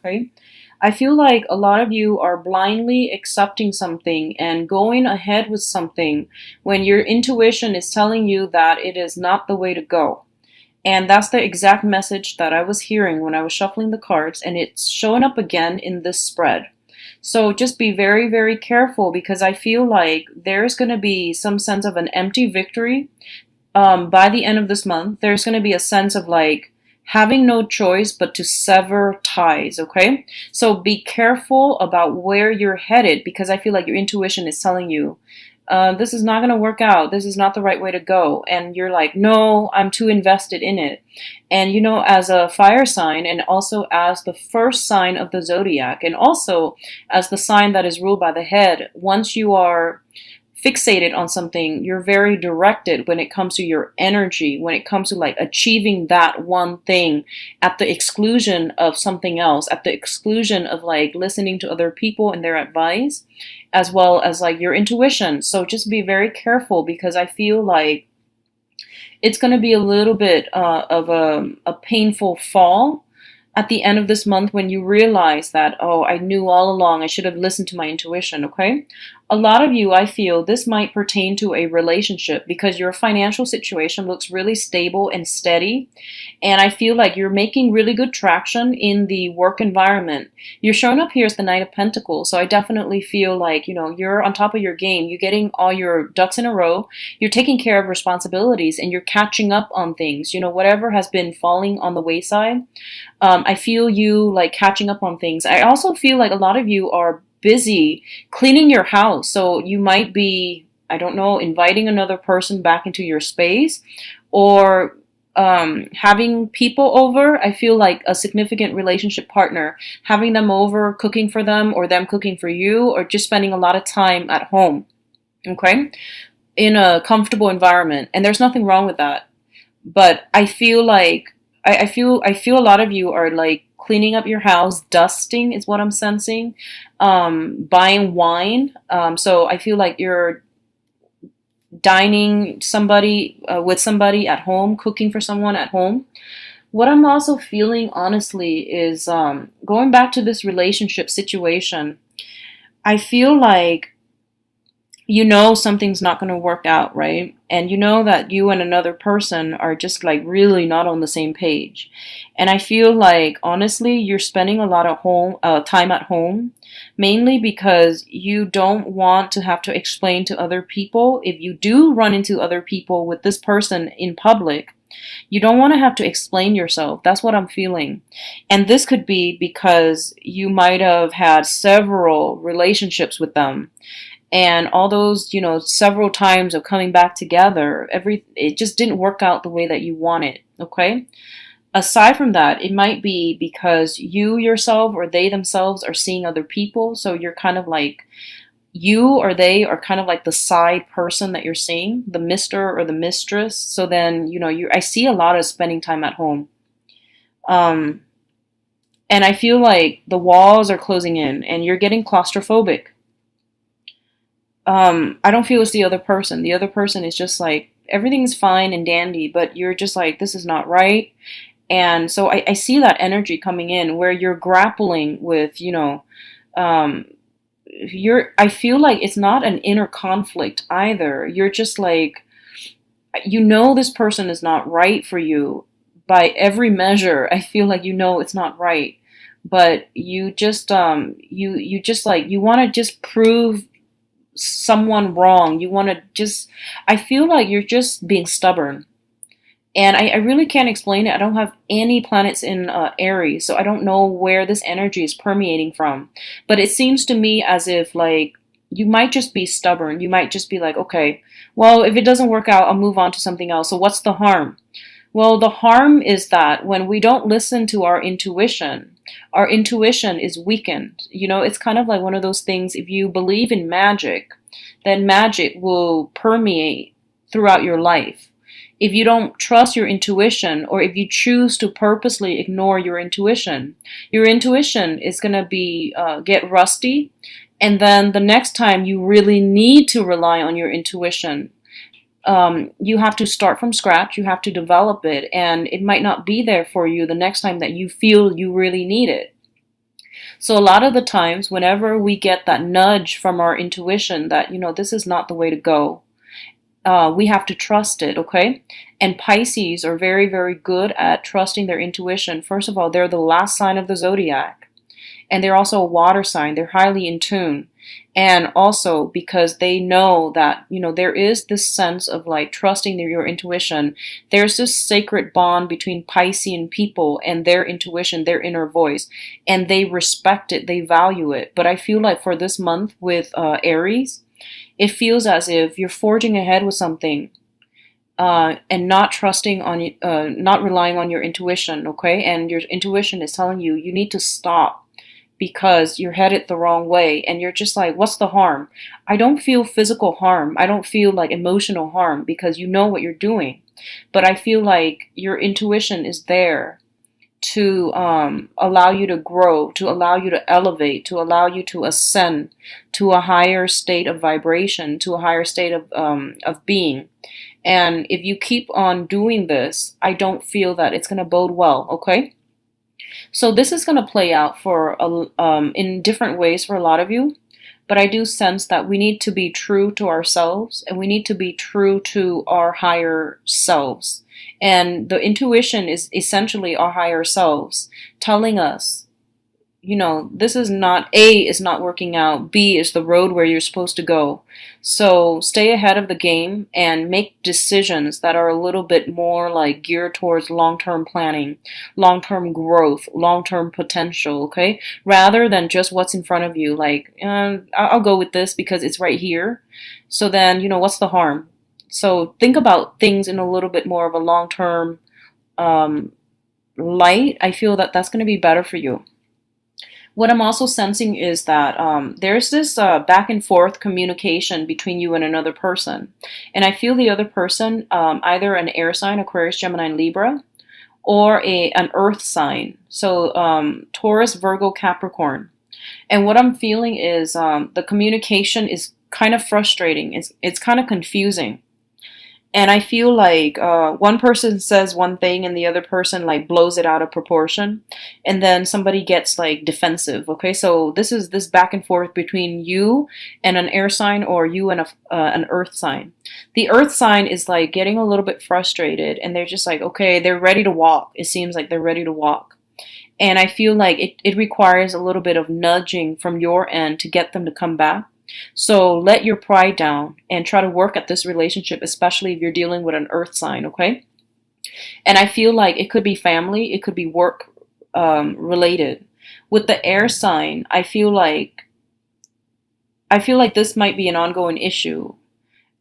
Okay. I feel like a lot of you are blindly accepting something and going ahead with something when your intuition is telling you that it is not the way to go. And that's the exact message that I was hearing when I was shuffling the cards, and it's showing up again in this spread. So just be very, very careful because I feel like there's going to be some sense of an empty victory by the end of this month. There's going to be a sense of like having no choice but to sever ties, okay? So be careful about where you're headed because I feel like your intuition is telling you this is not going to work out. This is not the right way to go. And you're like, no, I'm too invested in it. And you know, as a fire sign, and also as the first sign of the zodiac, and also as the sign that is ruled by the head, once you are fixated on something, you're very directed when it comes to your energy, when it comes to like achieving that one thing at the exclusion of something else, at the exclusion of like listening to other people and their advice, as well as like your intuition. So just be very careful because I feel like it's going to be a little bit of a painful fall at the end of this month when you realize that, oh, I knew all along, I should have listened to my intuition, okay? A lot of you, I feel this might pertain to a relationship because your financial situation looks really stable and steady. And I feel like you're making really good traction in the work environment. You're showing up here as the Knight of Pentacles. So I definitely feel like, you know, you're on top of your game. You're getting all your ducks in a row. You're taking care of responsibilities and you're catching up on things. You know, whatever has been falling on the wayside. I feel you like catching up on things. I also feel like a lot of you are busy cleaning your house. So you might be, I don't know, inviting another person back into your space or having people over. I feel like a significant relationship partner, having them over, cooking for them, or them cooking for you, or just spending a lot of time at home, okay, in a comfortable environment. And there's nothing wrong with that. But I feel like I feel a lot of you are like cleaning up your house, dusting is what I'm sensing, buying wine. So I feel like you're dining somebody with somebody at home, cooking for someone at home. What I'm also feeling honestly is going back to this relationship situation. I feel like you know something's not going to work out, right? And you know that you and another person are just like really not on the same page. And I feel like honestly, you're spending a lot of home time at home, mainly because you don't want to have to explain to other people. If you do run into other people with this person in public, you don't want to have to explain yourself. That's what I'm feeling. And this could be because you might have had several relationships with them and all those, you know, several times of coming back together, it just didn't work out the way that you wanted, okay? Aside from that, it might be because you yourself or they themselves are seeing other people, so you're kind of like you or they are kind of like the side person that you're seeing, the mister or the mistress. So then, you know, I see a lot of spending time at home. Um and I feel like the walls are closing in and you're getting claustrophobic. I don't feel it's the other person. The other person is just like everything's fine and dandy, but you're just like, this is not right. And so I see that energy coming in where you're grappling with, you know, um, I feel like it's not an inner conflict either. You're just like, you know, this person is not right for you by every measure. I feel like you know it's not right, but you just, you just like, you want to just prove someone wrong. You want to just, I feel like you're just being stubborn. And I really can't explain it. I don't have any planets in Aries, so I don't know where this energy is permeating from. But it seems to me as if, like, you might just be stubborn. You might just be like, okay, well, if it doesn't work out, I'll move on to something else. So what's the harm? Well, the harm is that when we don't listen to our intuition is weakened. You know, it's kind of like one of those things, if you believe in magic, then magic will permeate throughout your life. If you don't trust your intuition, or if you choose to purposely ignore your intuition is going to be get rusty. And then the next time you really need to rely on your intuition, you have to start from scratch. You have to develop it, and it might not be there for you the next time that you feel you really need it. So a lot of the times, whenever we get that nudge from our intuition that, this is not the way to go, we have to trust it, okay? And Pisces are very, very good at trusting their intuition. First of all, they're the last sign of the zodiac, and they're also a water sign. They're highly in tune. And also because they know that, there is this sense of like trusting your intuition. There's this sacred bond between Piscean people and their intuition, their inner voice, and they respect it, they value it. But I feel like for this month with Aries, it feels as if you're forging ahead with something, and not trusting on, not relying on your intuition, okay? And your intuition is telling you you need to stop because you're headed the wrong way, and you're just like, what's the harm? I don't feel physical harm. I don't feel like emotional harm because you know what you're doing. But I feel like your intuition is there to allow you to grow, to allow you to elevate, to allow you to ascend to a higher state of vibration, to a higher state of being. And if you keep on doing this, I don't feel that it's going to bode well, okay? So this is going to play out in different ways for a lot of you. But I do sense that we need to be true to ourselves, and we need to be true to our higher selves. And the intuition is essentially our higher selves telling us, this is not, A is not working out, B is the road where you're supposed to go. So stay ahead of the game and make decisions that are a little bit more like geared towards long-term planning, long-term growth, long-term potential, okay? Rather than just what's in front of you, like, I'll go with this because it's right here. So then, what's the harm? So think about things in a little bit more of a long-term light. I feel that that's going to be better for you. What I'm also sensing is that there's this back and forth communication between you and another person. And I feel the other person, either an air sign, Aquarius, Gemini, and Libra, or an earth sign. So Taurus, Virgo, Capricorn. And what I'm feeling is the communication is kind of frustrating. It's kind of confusing. And I feel like one person says one thing and the other person like blows it out of proportion. And then somebody gets like defensive. Okay, so this is this back and forth between you and an air sign, or you and an earth sign. The earth sign is like getting a little bit frustrated, and they're just like, okay, they're ready to walk. It seems like they're ready to walk. And I feel like it requires a little bit of nudging from your end to get them to come back. So let your pride down and try to work at this relationship, especially if you're dealing with an earth sign, okay? And I feel like it could be family, it could be work related. With the air sign, I feel like this might be an ongoing issue.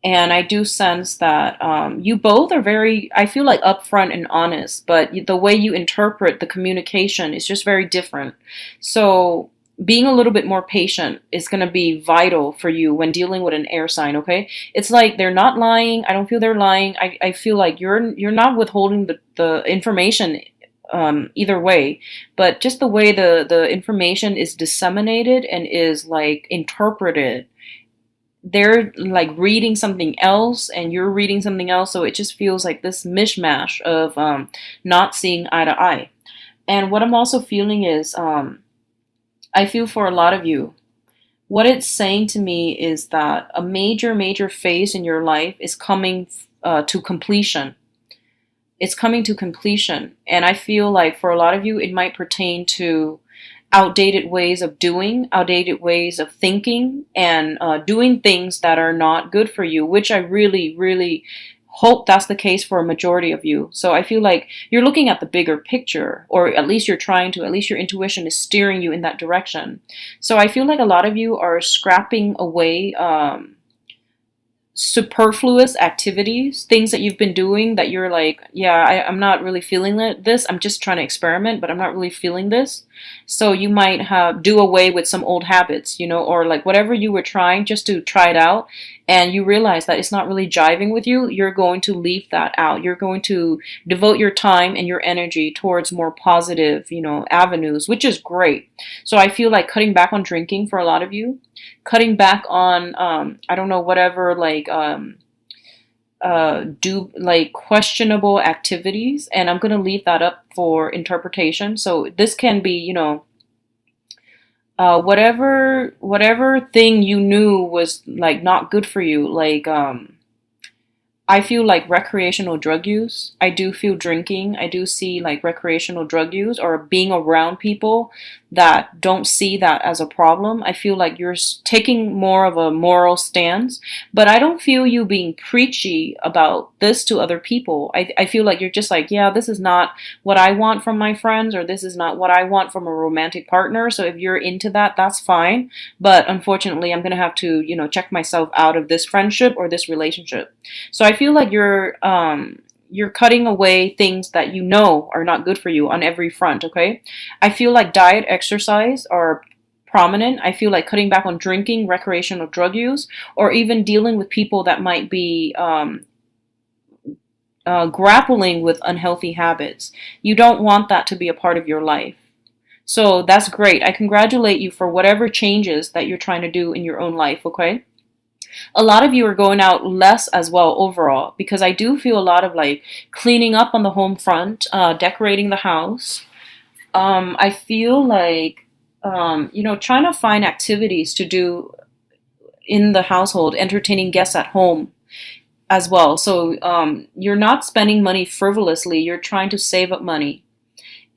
And I do sense that you both are very, I feel like, upfront and honest, but the way you interpret the communication is just very different. So being a little bit more patient is going to be vital for you when dealing with an air sign, okay? It's like they're not lying. I don't feel they're lying. I feel like you're not withholding the information either way, but just the way the information is disseminated and is like interpreted. They're like reading something else and you're reading something else, so it just feels like this mishmash of not seeing eye to eye. And what I'm also feeling is I feel for a lot of you, what it's saying to me is that a major, major phase in your life is coming to completion. It's coming to completion. And I feel like for a lot of you, it might pertain to outdated ways of doing, outdated ways of thinking, and doing things that are not good for you, which I really, really hope that's the case for a majority of you. So I feel like you're looking at the bigger picture, or at least you're trying to, at least your intuition is steering you in that direction. So I feel like a lot of you are scrapping away superfluous activities, things that you've been doing that you're like, yeah, I'm not really feeling this. I'm just trying to experiment, but I'm not really feeling this. So you might do away with some old habits, or like whatever you were trying just to try it out, and you realize that it's not really jiving with you. You're going to leave that out. You're going to devote your time and your energy towards more positive, avenues, which is great. So I feel like cutting back on drinking for a lot of you, cutting back on I don't know, whatever, like do like questionable activities, and I'm going to leave that up for interpretation. So this can be, Whatever thing you knew was like not good for you, like I feel like recreational drug use. I do feel drinking. I do see like recreational drug use or being around people that don't see that as a problem. I feel like you're taking more of a moral stance, but I don't feel you being preachy about this to other people. I feel like you're just like, yeah, this is not what I want from my friends, or this is not what I want from a romantic partner. So if you're into that, that's fine. But unfortunately, I'm going to have to, check myself out of this friendship or this relationship. So I feel like you're cutting away things that you know are not good for you on every front, okay? I feel like diet, exercise are prominent. I feel like cutting back on drinking, recreational drug use, or even dealing with people that might be grappling with unhealthy habits. You don't want that to be a part of your life. So that's great. I congratulate you for whatever changes that you're trying to do in your own life, okay? A lot of you are going out less as well overall, because I do feel a lot of like cleaning up on the home front, decorating the house. I feel like, trying to find activities to do in the household, entertaining guests at home as well. So you're not spending money frivolously, you're trying to save up money.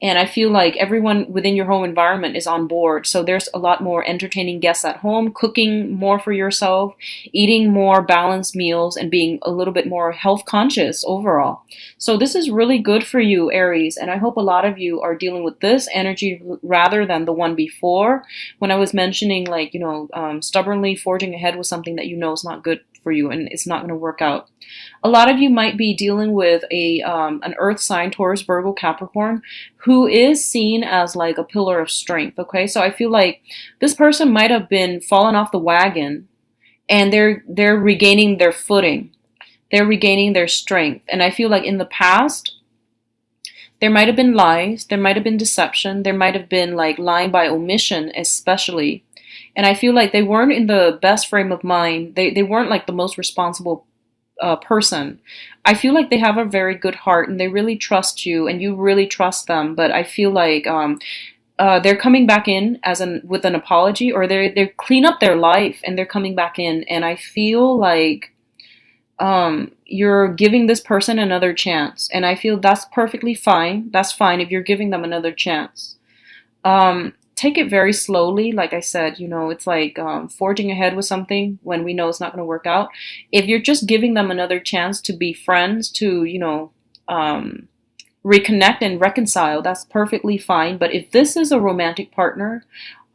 And I feel like everyone within your home environment is on board. So there's a lot more entertaining guests at home, cooking more for yourself, eating more balanced meals, and being a little bit more health conscious overall. So this is really good for you, Aries. And I hope a lot of you are dealing with this energy rather than the one before, when I was mentioning like, stubbornly forging ahead with something that you know is not good for you and it's not going to work out. A lot of you might be dealing with an earth sign, Taurus, Virgo, Capricorn, who is seen as like a pillar of strength. Okay, so I feel like this person might have been fallen off the wagon, and they're regaining their footing. They're regaining their strength. And I feel like in the past, there might have been lies, there might have been deception, there might have been like lying by omission, especially. And I feel like they weren't in the best frame of mind. They weren't like the most responsible person. I feel like they have a very good heart and they really trust you and you really trust them. But I feel like they're coming back in with an apology, or they clean up their life and they're coming back in. And I feel like you're giving this person another chance, and I feel that's perfectly fine. That's fine if you're giving them another chance. Take it very slowly. Like I said, it's like forging ahead with something when we know it's not going to work out. If you're just giving them another chance to be friends, to, reconnect and reconcile, that's perfectly fine. But if this is a romantic partner,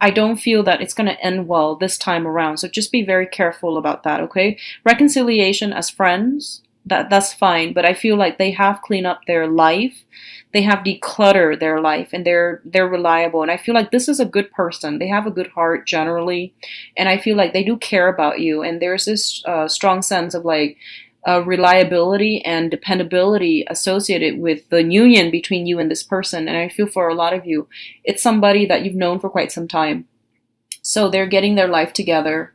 I don't feel that it's going to end well this time around. So just be very careful about that, okay? Reconciliation as friends, that's fine, but I feel like they have cleaned up their life. They have decluttered their life, and they're reliable. And I feel like this is a good person. They have a good heart generally, and I feel like they do care about you. And there's this strong sense of like reliability and dependability associated with the union between you and this person. And I feel for a lot of you, it's somebody that you've known for quite some time. So they're getting their life together,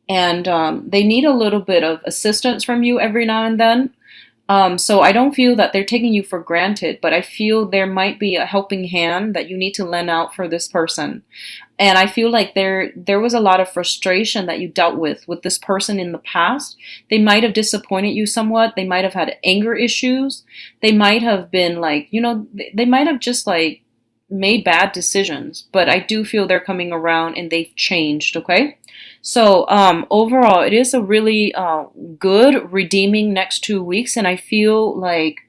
and they need a little bit of assistance from you every now and then. So I don't feel that they're taking you for granted, but I feel there might be a helping hand that you need to lend out for this person. And I feel like there was a lot of frustration that you dealt with this person in the past. They might have disappointed you somewhat. They might have had anger issues. They might have been like, they might have just like made bad decisions, but I do feel they're coming around and they've changed, okay? So overall, it is a really good, redeeming next 2 weeks, and I feel like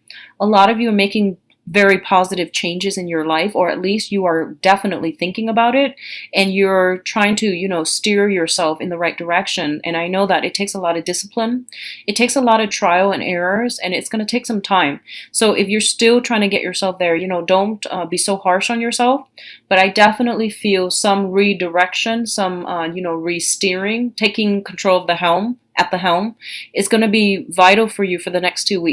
a lot of you are making very positive changes in your life, or at least you are definitely thinking about it, and you're trying to, steer yourself in the right direction. And I know that it takes a lot of discipline, it takes a lot of trial and errors, and it's going to take some time. So if you're still trying to get yourself there, don't be so harsh on yourself. But I definitely feel some redirection, some, re-steering, taking control of the helm, at the helm, is going to be vital for you for the next 2 weeks.